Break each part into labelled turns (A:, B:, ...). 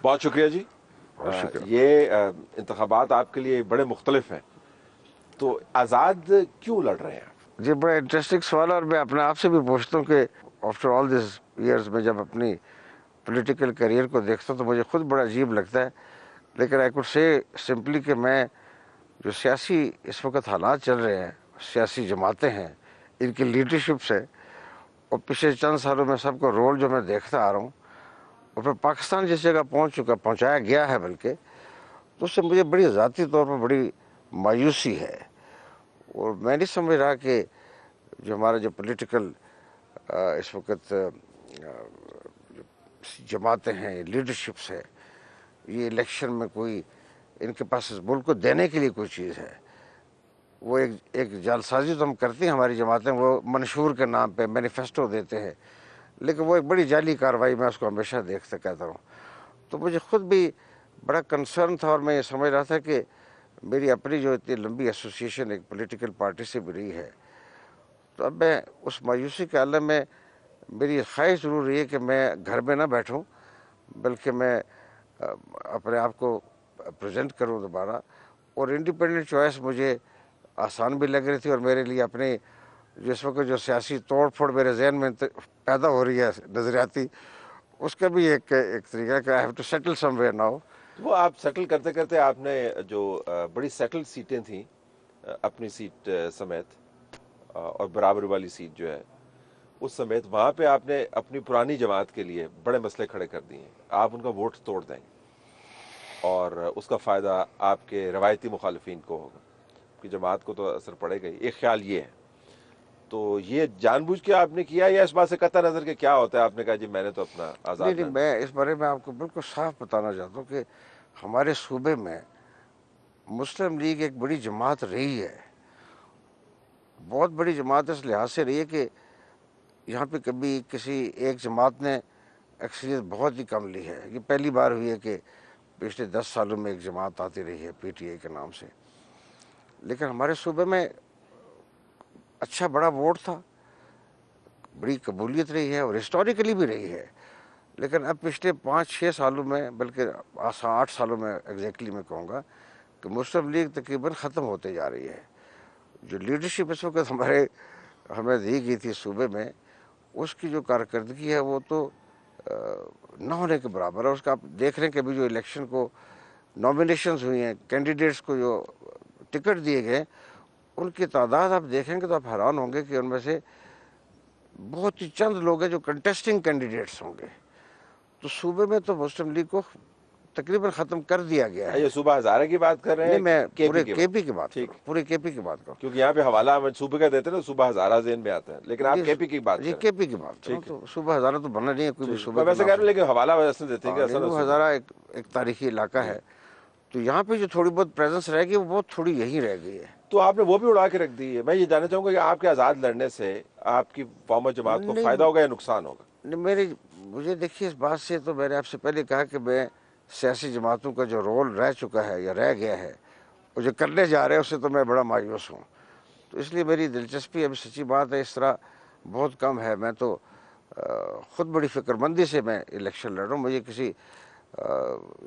A: بہت شکریہ جی.
B: بہت شکریہ.
A: یہ انتخابات آپ کے لیے بڑے مختلف ہیں, تو آزاد کیوں لڑ رہے ہیں آپ؟
B: جی بڑا انٹرسٹنگ سوال ہے, اور میں اپنے آپ سے بھی پوچھتا ہوں کہ آفٹر آل دیز ایئرز میں جب اپنی پولیٹیکل کیریئر کو دیکھتا ہوں تو مجھے خود بڑا عجیب لگتا ہے. لیکن آئی کوڈ سے سمپلی کہ میں جو سیاسی اس وقت حالات چل رہے ہیں, سیاسی جماعتیں ہیں, ان کی لیڈرشپس ہے, اور پچھلے چند سالوں میں سب کا رول جو میں دیکھتا آ رہا ہوں, اور پھر پاکستان جس جگہ پہنچایا گیا ہے بلکہ, تو اس سے مجھے بڑی ذاتی طور پر بڑی مایوسی ہے. اور میں نہیں سمجھ رہا کہ جو ہمارا جو پولیٹیکل اس وقت جماعتیں ہیں, لیڈرشپس ہے, یہ الیکشن میں کوئی ان کے پاس اس ملک کو دینے کے لیے کوئی چیز ہے. وہ ایک جعلسازی تو ہم کرتے ہیں ہماری جماعتیں, وہ منشور کے نام پہ مینیفیسٹو دیتے ہیں, لیکن وہ ایک بڑی جعلی کارروائی, میں اس کو ہمیشہ دیکھتا کہتا ہوں. تو مجھے خود بھی بڑا کنسرن تھا, اور میں یہ سمجھ رہا تھا کہ میری اپنی جو اتنی لمبی ایسوسیشن ایک پولیٹیکل پارٹی سے بھی رہی ہے, تو اب میں اس مایوسی کے عالم میں میری خواہش ضرور رہی ہے کہ میں گھر میں نہ بیٹھوں, بلکہ میں اپنے آپ کو پریزنٹ کروں دوبارہ. اور انڈیپینڈنٹ چوائس مجھے آسان بھی لگ رہی تھی, اور میرے لیے اپنے جس وقت جو سیاسی توڑ پھوڑ میرے ذہن میں پیدا ہو رہی ہے نظریاتی, اس کا بھی ایک طریقہ کہ I have to settle somewhere now.
A: وہ آپ سیٹل کرتے کرتے آپ نے جو بڑی سیٹل سیٹیں تھیں اپنی سیٹ سمیت, اور برابر والی سیٹ جو ہے اس سمیت, وہاں پہ آپ نے اپنی پرانی جماعت کے لیے بڑے مسئلے کھڑے کر دیے ہیں. آپ ان کا ووٹ توڑ دیں گے اور اس کا فائدہ آپ کے روایتی مخالفین کو ہوگا, کہ جماعت کو تو اثر پڑے گا ہی. ایک خیال یہ ہے, تو یہ جان بوجھ کے آپ نے کیا یا اس بات سے قطع نظر کہ کیا ہوتا ہے آپ نے کہا جی میں نے تو اپنا آزاد
B: نہیں,
A: لڑنا؟
B: میں اس بارے میں آپ کو بالکل صاف بتانا چاہتا ہوں کہ ہمارے صوبے میں مسلم لیگ ایک بڑی جماعت رہی ہے, بہت بڑی جماعت اس لحاظ سے رہی ہے کہ یہاں پہ کبھی کسی ایک جماعت نے اکثریت بہت ہی کم لی ہے. یہ پہلی بار ہوئی ہے کہ پچھلے 10 سالوں میں ایک جماعت آتی رہی ہے پی ٹی آئی کے نام سے. لیکن ہمارے صوبے میں اچھا بڑا ووٹ تھا, بڑی قبولیت رہی ہے, اور ہسٹوریکلی بھی رہی ہے. لیکن اب پچھلے 5-6 سالوں میں, بلکہ 8 سالوں میں ایگزیکٹلی میں کہوں گا, کہ مسلم لیگ تقریباً ختم ہوتے جا رہی ہے. جو لیڈرشپ اس وقت ہمیں دی گئی تھی صوبے میں, اس کی جو کارکردگی ہے وہ تو نہ ہونے کے برابر ہے. اس کا آپ دیکھ رہے ہیں کہ ابھی جو الیکشن کو نامینیشنز ہوئی ہیں, کینڈیڈیٹس کو جو ٹکٹ دیے گئے, ان کی تعداد آپ دیکھیں گے تو آپ حیران ہوں گے کہ ان میں سے بہت ہی چند لوگ ہیں جو کنٹیسٹنگ کینڈیڈیٹس ہوں گے. تو صوبے میں تو مسلم لیگ کو تقریباً ختم کر دیا گیا ہے.
A: یہ صوبہ ہزارہ کی بات کر رہے
B: نہیں,
A: ہیں
B: میں
A: کے
B: پورے
A: پی
B: کے پی کی بات
A: ٹھیک,
B: کروں, پورے کے پی کی بات کروں.
A: کیونکہ یہاں پہ حوالہ ہم صوبے کا دیتے ہیں نا, صوبہ ہزارہ ذہن میں آتا ہے, لیکن آپ کے پی کی بات
B: جی
A: کریں.
B: کے پی کی بات کروں,
A: ٹھیک ہے,
B: تو صوبہ ہزارہ تو بننا نہیں ہے کوئی بھی
A: ٹھیک,
B: صوبے
A: میں
B: کے
A: ویسے
B: نام
A: کہہ رہا
B: سے.
A: ہوں لیکن حوالہ ویسے دیتے ہیں کہ اصل
B: نیلو
A: صوبہ.
B: ہزارہ ایک تاریخی علاقہ ہے, تو یہاں پہ جو تھوڑی بہت پریزنس رہ گئی وہ بہت تھوڑی یہی رہ گئی ہے.
A: تو آپ نے وہ بھی اڑا کے رکھ دی ہے. میں یہ جاننا چاہوں گا کہ آپ کے آزاد لڑنے سے آپ کی قوم جماعت کو فائدہ ہوگا یا نقصان ہوگا؟
B: نہیں, مجھے دیکھیے اس بات سے تو میں نے آپ سے پہلے کہا کہ میں سیاسی جماعتوں کا جو رول رہ چکا ہے یا رہ گیا ہے, وہ جو کرنے جا رہے ہیں اس سے تو میں بڑا مایوس ہوں. تو اس لیے میری دلچسپی ابھی سچی بات ہے اس طرح بہت کم ہے. میں تو خود بڑی فکر مندی سے میں الیکشن لڑ رہا ہوں. مجھے کسی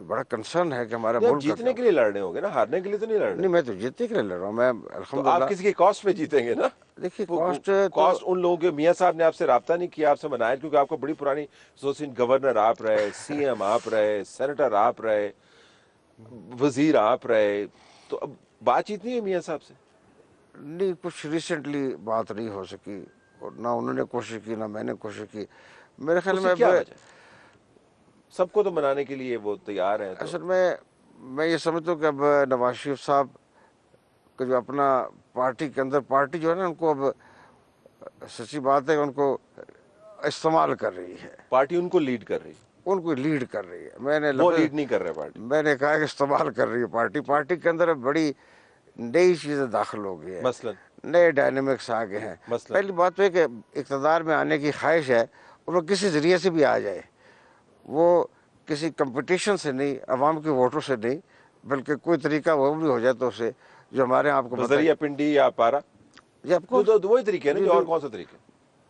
B: بڑا کنسرن ہے کہ ہمارا
A: نہیں, آپ
B: ملک کا کیا
A: جیتنے کے لیے لڑ رہے ہوں گے نا, ہارنے کے لیے تو نہیں لڑ رہے.
B: نہیں, میں تو جیتنے کے لیے لڑ رہا ہوں. میں
A: تو
B: الحمدللہ.
A: آپ کسی کی کاسٹ پہ جیتیں گے نا.
B: دیکھیے کاسٹ تو
A: کاسٹ ان لوگوں کے, میاں صاحب نے آپ سے رابطہ نہیں کیا, آپ سے منایا, کیونکہ آپ کو بڑی پرانی ایسوسیئیشن, گورنر آپ رہے, سی ایم آپ رہے, سینیٹر آپ رہے, وزیر آپ رہے, تو اب بات چیت نہیں ہے میاں صاحب سے؟
B: نہیں, کچھ ریسنٹلی بات نہیں ہو سکی, اور نہ انہوں نے کوشش کی نہ میں نے کوشش کی. میرے خیال
A: اس کی
B: میں
A: کیا وجہ ہے؟ سب کو تو منانے کے لیے وہ تیار ہیں. تو
B: اصل میں یہ سمجھتا ہوں کہ اب نواز شریف صاحب کا جو اپنا پارٹی کے اندر, پارٹی جو ہے نا ان کو اب سچی بات ہے ان کو استعمال کر رہی ہے,
A: پارٹی ان کو لیڈ کر رہی ہے,
B: ان کو لیڈ کر رہی ہے. میں نے
A: وہ
B: لفظ
A: لیڈ نہیں کر رہے پارٹی.
B: میں نے کہا کہ استعمال کر رہی ہے پارٹی. پارٹی کے اندر اب بڑی نئی چیزیں داخل ہو گئی ہے,
A: مثلاً
B: نئے ڈائنامکس آ گئے ہیں. پہلی بات تو ہے کہ اقتدار میں آنے کی خواہش ہے, اور وہ کسی ذریعے سے بھی آ جائے, وہ کسی کمپٹیشن سے نہیں, عوام کے ووٹوں سے نہیں, بلکہ کوئی طریقہ وہ بھی ہو جائے تو اسے جو ہمارے آپ کو پتہ ہے.
A: بذریعہ پنڈی یا پارا,
B: جی آپ کو
A: جو وہی طریقے ہیں نا,
B: جی
A: جو اور کون سا طریقہ ہے؟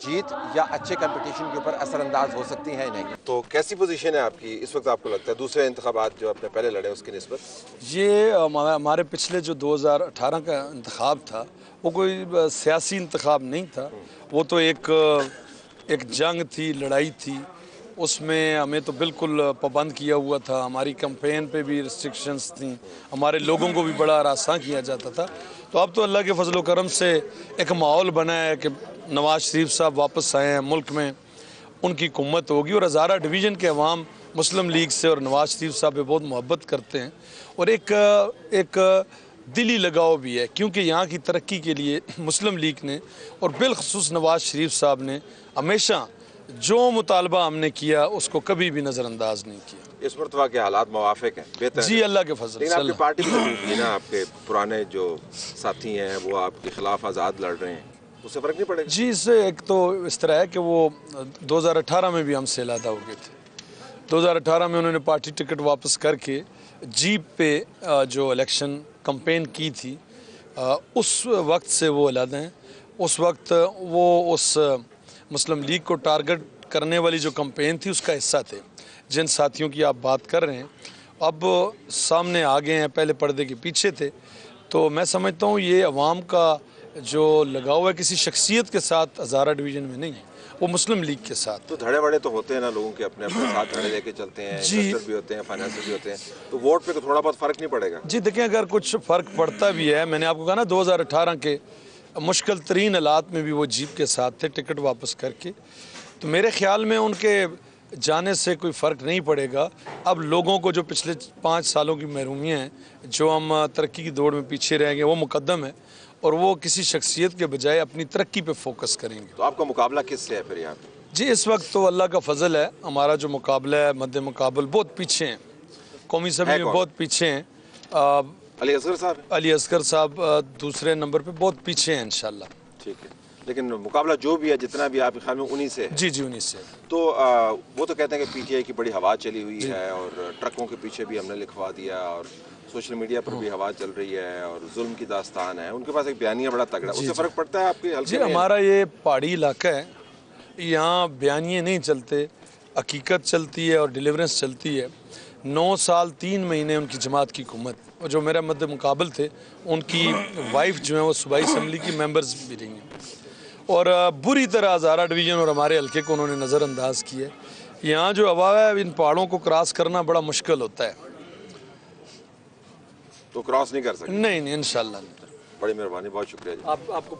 C: جیت یا اچھے کمپٹیشن کے اوپر اثر انداز ہو سکتی ہیں نہیں.
A: تو کیسی پوزیشن ہے آپ کی اس وقت آپ کو لگتا ہے دوسرے انتخابات جو آپ نے پہلے لڑے اس کی نسبت؟
D: یہ ہمارے پچھلے جو 2018 کا انتخاب تھا وہ کوئی سیاسی انتخاب نہیں تھا، وہ تو ایک جنگ تھی، لڑائی تھی. اس میں ہمیں تو بالکل پابند کیا ہوا تھا، ہماری کمپین پہ بھی ریسٹرکشنز تھیں، ہمارے لوگوں کو بھی بڑا ہراساں کیا جاتا تھا. تو اب تو اللہ کے فضل و کرم سے ایک ماحول بنا ہے کہ نواز شریف صاحب واپس آئے ہیں ملک میں، ان کی حکومت ہوگی. اور ہزارہ ڈویژن کے عوام مسلم لیگ سے اور نواز شریف صاحب پہ بہت محبت کرتے ہیں، اور ایک دلی لگاؤ بھی ہے، کیونکہ یہاں کی ترقی کے لیے مسلم لیگ نے اور بالخصوص نواز شریف صاحب نے ہمیشہ جو مطالبہ ہم نے کیا اس کو کبھی بھی نظر انداز نہیں کیا.
A: اس مرتبہ کے حالات موافق ہیں، بہتر ہیں.
D: جی اللہ کے فضل
A: لیکن
D: سے.
A: آپ کی پارٹی میں بھی نا آپ کے پرانے جو ساتھی ہیں وہ آپ کے خلاف آزاد لڑ رہے ہیں، اس سے فرق نہیں پڑے گا؟
D: جی، اس سے ایک تو اس طرح ہے کہ وہ 2018 میں بھی ہم سے علیحدہ ہو گئے تھے. 2018 میں انہوں نے پارٹی ٹکٹ واپس کر کے جیپ پہ جو الیکشن کمپین کی تھی اس وقت سے وہ علیحدہ ہیں. اس وقت وہ اس مسلم لیگ کو ٹارگٹ کرنے والی جو کمپین تھی اس کا حصہ تھے. جن ساتھیوں کی آپ بات کر رہے ہیں اب سامنے آ گئے ہیں، پہلے پردے کے پیچھے تھے. تو میں سمجھتا ہوں یہ عوام کا جو لگاؤ ہے کسی شخصیت کے ساتھ ہزارہ ڈویژن میں نہیں ہے، وہ مسلم لیگ کے ساتھ.
A: تو دھڑے بڑے تو ہوتے ہیں نا لوگوں کے، اپنے اپنے ساتھ دھڑے لے کے چلتے ہیں، انویسٹر بھی ہوتے ہیں، فائنانسر بھی ہوتے ہیں، تو ووٹ پہ تو تھوڑا بہت فرق نہیں پڑے گا؟
D: جی دیکھیں، اگر کچھ فرق پڑتا بھی ہے، میں نے آپ کو کہا نا 2018 کے مشکل ترین حالات میں بھی وہ جیپ کے ساتھ تھے ٹکٹ واپس کر کے، تو میرے خیال میں ان کے جانے سے کوئی فرق نہیں پڑے گا. اب لوگوں کو جو پچھلے 5 سالوں کی محرومیاں ہیں، جو ہم ترقی کی دوڑ میں پیچھے رہ گئے، وہ مقدم ہے اور وہ کسی شخصیت کے بجائے اپنی ترقی پہ فوکس کریں گے.
A: تو آپ کا مقابلہ کس سے ہے پھر یہاں پہ؟
D: جی اس وقت تو اللہ کا فضل ہے، ہمارا جو مقابلہ ہے مد مقابل بہت پیچھے ہیں، قومی اسمبلی میں بہت پیچھے ہیں.
A: علی اصغر صاحب.
D: علی اصغر صاحب دوسرے نمبر پہ بہت پیچھے ہیں انشاءاللہ.
A: ٹھیک ہے، لیکن مقابلہ جو بھی ہے جتنا بھی آپ کے خیال میں انہی سے ہے؟
D: جی جی انہی سے.
A: تو وہ تو کہتے ہیں کہ پی ٹی آئی کی بڑی ہوا چلی ہوئی ہے اور ٹرکوں کے پیچھے بھی ہم نے لکھوا دیا اور سوشل میڈیا پر بھی ہوا چل رہی ہے اور ظلم کی داستان ہے. ان کے پاس ایک بیانیہ بڑا تگڑا، اس سے فرق پڑتا ہے آپ کے حلقے
D: جی
A: میں؟
D: ہمارا یہ پہاڑی علاقہ ہے، یہاں بیانیے نہیں چلتے، حقیقت چلتی ہے اور ڈیلیورنس چلتی ہے. 9 سال 3 مہینے ان کی جماعت کی حکومت، اور جو میرا مد مقابل تھے ان کی وائف جو ہیں وہ صوبائی اسمبلی کی ممبرز بھی رہی ہیں، اور بری طرح ہزارہ ڈویژن اور ہمارے حلقے کو انہوں نے نظر انداز کیا ہے. یہاں جو ہوا ہے ان پہاڑوں کو کراس کرنا بڑا مشکل ہوتا ہے.
A: تو کراس نہیں کر سکتے؟
D: نہیں انشاءاللہ نہیں.
A: بڑی مہربانی، بہت شکریہ جی.
D: آپ کو